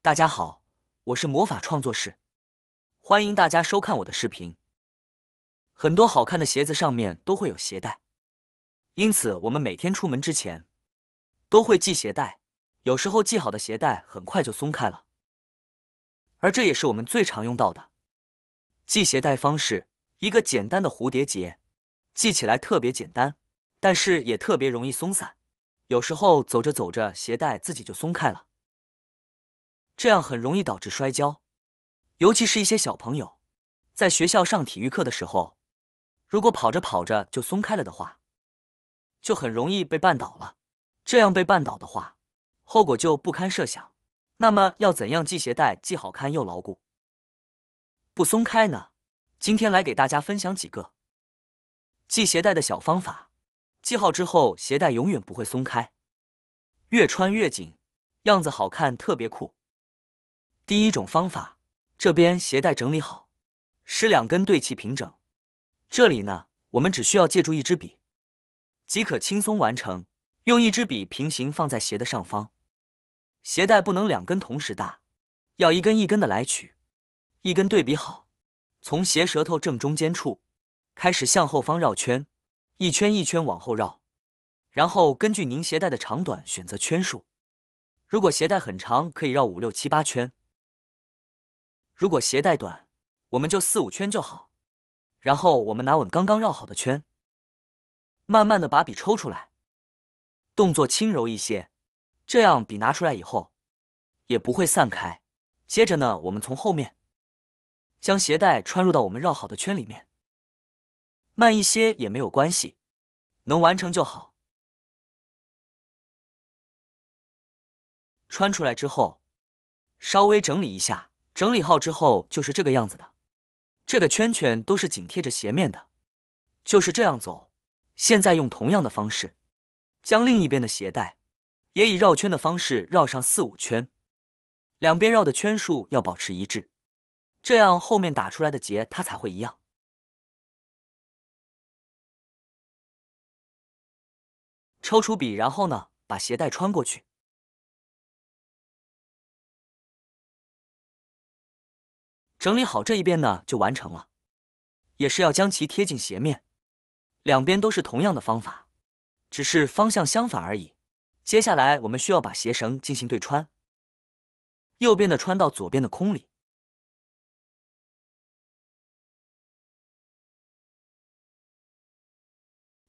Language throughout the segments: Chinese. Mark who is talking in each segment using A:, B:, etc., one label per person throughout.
A: 大家好，我是魔法创作室，欢迎大家收看我的视频。很多好看的鞋子上面都会有鞋带，因此我们每天出门之前都会系鞋带。有时候系好的鞋带很快就松开了，而这也是我们最常用到的系鞋带方式。一个简单的蝴蝶结，系起来特别简单，但是也特别容易松散。有时候走着走着，鞋带自己就松开了，这样很容易导致摔跤。尤其是一些小朋友，在学校上体育课的时候，如果跑着跑着就松开了的话，就很容易被绊倒了。这样被绊倒的话，后果就不堪设想。那么要怎样系鞋带既好看又牢固，不松开呢？今天来给大家分享几个系鞋带的小方法。系好之后，鞋带永远不会松开，越穿越紧，样子好看，特别酷。第一种方法，这边鞋带整理好，使两根对齐平整。这里呢，我们只需要借助一支笔，即可轻松完成。用一支笔平行放在鞋的上方，鞋带不能两根同时搭，要一根一根的来取，一根对比好，从鞋舌头正中间处开始向后方绕圈，一圈一圈往后绕，然后根据您鞋带的长短选择圈数。如果鞋带很长，可以绕5、6、7、8圈；如果鞋带短，我们就4、5圈就好。然后我们拿稳刚刚绕好的圈，慢慢的把笔抽出来，动作轻柔一些，这样笔拿出来以后也不会散开。接着呢，我们从后面将鞋带穿入到我们绕好的圈里面，慢一些也没有关系，能完成就好。穿出来之后，稍微整理一下，整理好之后就是这个样子的。这个圈圈都是紧贴着鞋面的，就是这样走。现在用同样的方式，将另一边的鞋带也以绕圈的方式绕上4、5圈，两边绕的圈数要保持一致，这样后面打出来的结它才会一样。抽出笔，然后呢，把鞋带穿过去。整理好这一边呢，就完成了，也是要将其贴近鞋面。两边都是同样的方法，只是方向相反而已。接下来我们需要把鞋绳进行对穿，右边的穿到左边的空里，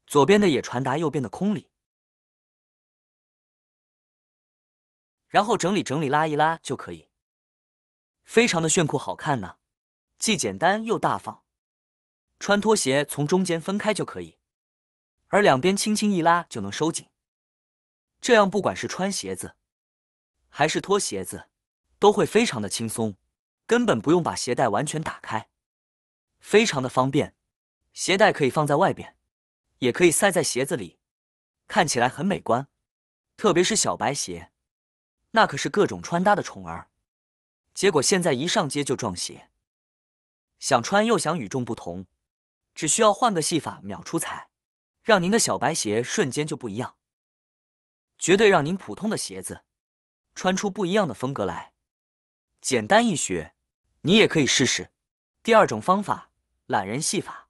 A: 左边的也传达右边的空里，然后整理整理，拉一拉就可以，非常的炫酷好看呢，既简单又大方。穿拖鞋从中间分开就可以，而两边轻轻一拉就能收紧，这样不管是穿鞋子还是脱鞋子都会非常的轻松，根本不用把鞋带完全打开，非常的方便。鞋带可以放在外边，也可以塞在鞋子里，看起来很美观。特别是小白鞋，那可是各种穿搭的宠儿，结果现在一上街就撞鞋。想穿又想与众不同，只需要换个系法秒出彩，让您的小白鞋瞬间就不一样，绝对让您普通的鞋子穿出不一样的风格来。简单易学，你也可以试试。第二种方法，懒人系法。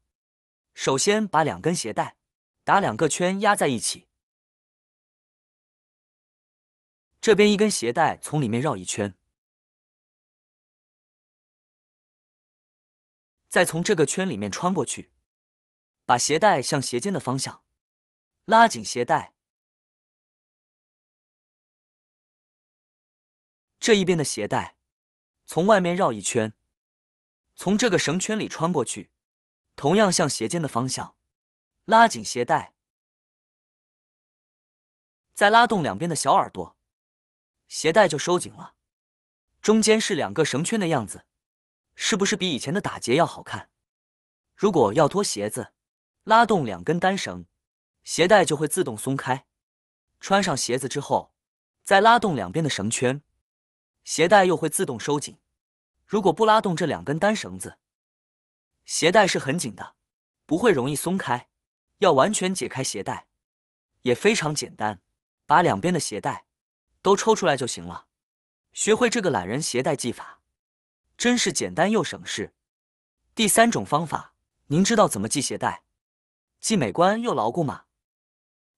A: 首先把两根鞋带打2个圈压在一起，这边一根鞋带从里面绕一圈，再从这个圈里面穿过去，把鞋带向鞋尖的方向拉紧鞋带，这一边的鞋带从外面绕一圈，从这个绳圈里穿过去，同样向鞋尖的方向拉紧鞋带，再拉动两边的小耳朵，鞋带就收紧了。中间是2个绳圈的样子，是不是比以前的打结要好看？如果要脱鞋子，拉动2根单绳，鞋带就会自动松开。穿上鞋子之后，再拉动两边的绳圈，鞋带又会自动收紧。如果不拉动这2根单绳子，鞋带是很紧的，不会容易松开。要完全解开鞋带也非常简单，把两边的鞋带都抽出来就行了。学会这个懒人携带技法，真是简单又省事。第3种方法，您知道怎么系鞋带，既美观又牢固吗？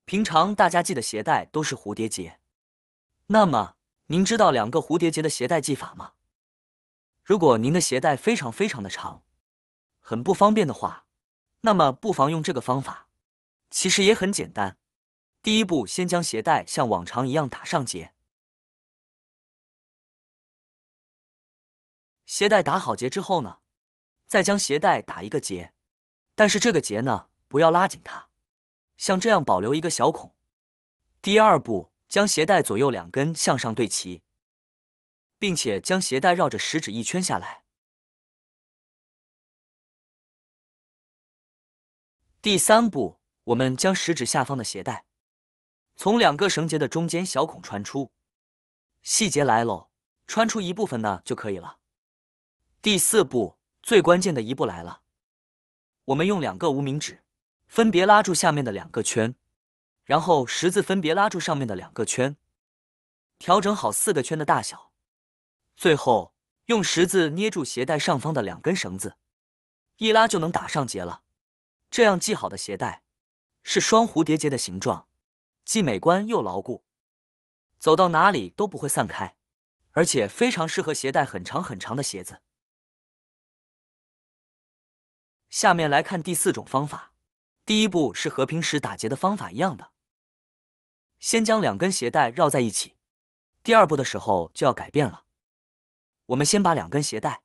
A: 平常大家系的鞋带都是蝴蝶结，那么您知道2个蝴蝶结的鞋带系法吗？如果您的鞋带非常的长，很不方便的话，那么不妨用这个方法，其实也很简单。第一步，先将鞋带像往常一样打上结。鞋带打好结之后呢，再将鞋带打一个结，但是这个结呢，不要拉紧它，像这样保留一个小孔。第二步，将鞋带左右2根向上对齐，并且将鞋带绕着食指一圈下来。第3步，我们将食指下方的鞋带从2个绳结的中间小孔穿出，细节来喽，穿出一部分呢就可以了。第4步，最关键的一步来了，我们用2个无名指分别拉住下面的2个圈，然后十字分别拉住上面的2个圈，调整好4个圈的大小，最后用十字捏住鞋带上方的2根绳子，一拉就能打上结了。这样系好的鞋带是双蝴蝶结的形状，既美观又牢固，走到哪里都不会散开，而且非常适合携带很长的鞋子。下面来看第4种方法，第一步是和平时打结的方法一样的，先将2根鞋带绕在一起。第2步的时候就要改变了，我们先把2根鞋带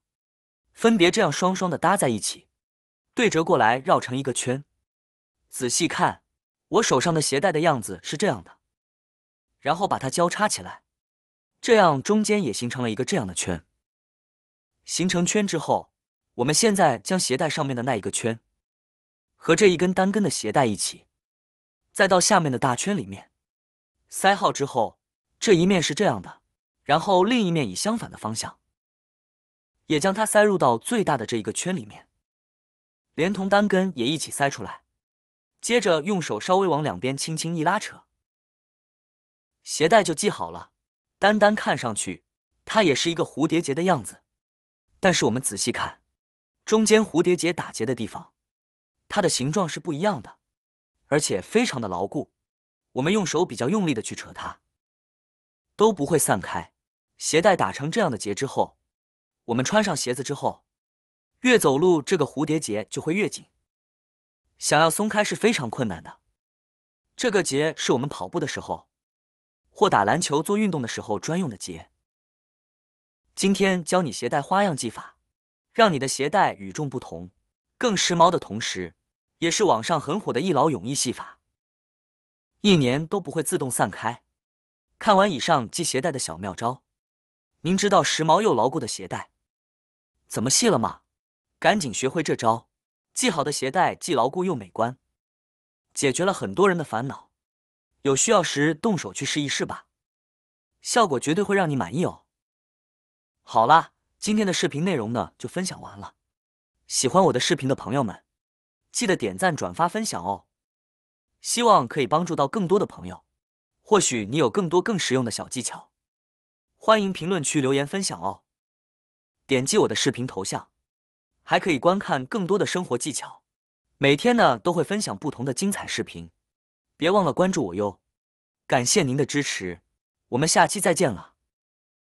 A: 分别这样双双的搭在一起，对折过来绕成一个圈。仔细看，我手上的鞋带的样子是这样的，然后把它交叉起来，这样中间也形成了一个这样的圈。形成圈之后，我们现在将鞋带上面的那一个圈和这一根单根的鞋带一起，再到下面的大圈里面塞好之后，这一面是这样的，然后另一面以相反的方向，也将它塞入到最大的这一个圈里面，连同单根也一起塞出来。接着用手稍微往两边轻轻一拉扯，鞋带就系好了。单单看上去，它也是一个蝴蝶结的样子，但是我们仔细看，中间蝴蝶结打结的地方，它的形状是不一样的，而且非常的牢固。我们用手比较用力的去扯它，都不会散开。鞋带打成这样的结之后，我们穿上鞋子之后，越走路这个蝴蝶结就会越紧，想要松开是非常困难的。这个结是我们跑步的时候或打篮球做运动的时候专用的结。今天教你鞋带花样系法，让你的鞋带与众不同，更时髦的同时，也是网上很火的一劳永逸系法，1年都不会自动散开。看完以上系鞋带的小妙招，您知道时髦又牢固的鞋带怎么系了吗？赶紧学会这招，系好的鞋带既牢固又美观，解决了很多人的烦恼。有需要时动手去试一试吧，效果绝对会让你满意哦。好啦，今天的视频内容呢就分享完了。喜欢我的视频的朋友们，记得点赞、转发、分享哦。希望可以帮助到更多的朋友，或许你有更多更实用的小技巧，欢迎评论区留言分享哦。点击我的视频头像，还可以观看更多的生活技巧。每天呢都会分享不同的精彩视频，别忘了关注我哟。感谢您的支持，我们下期再见了。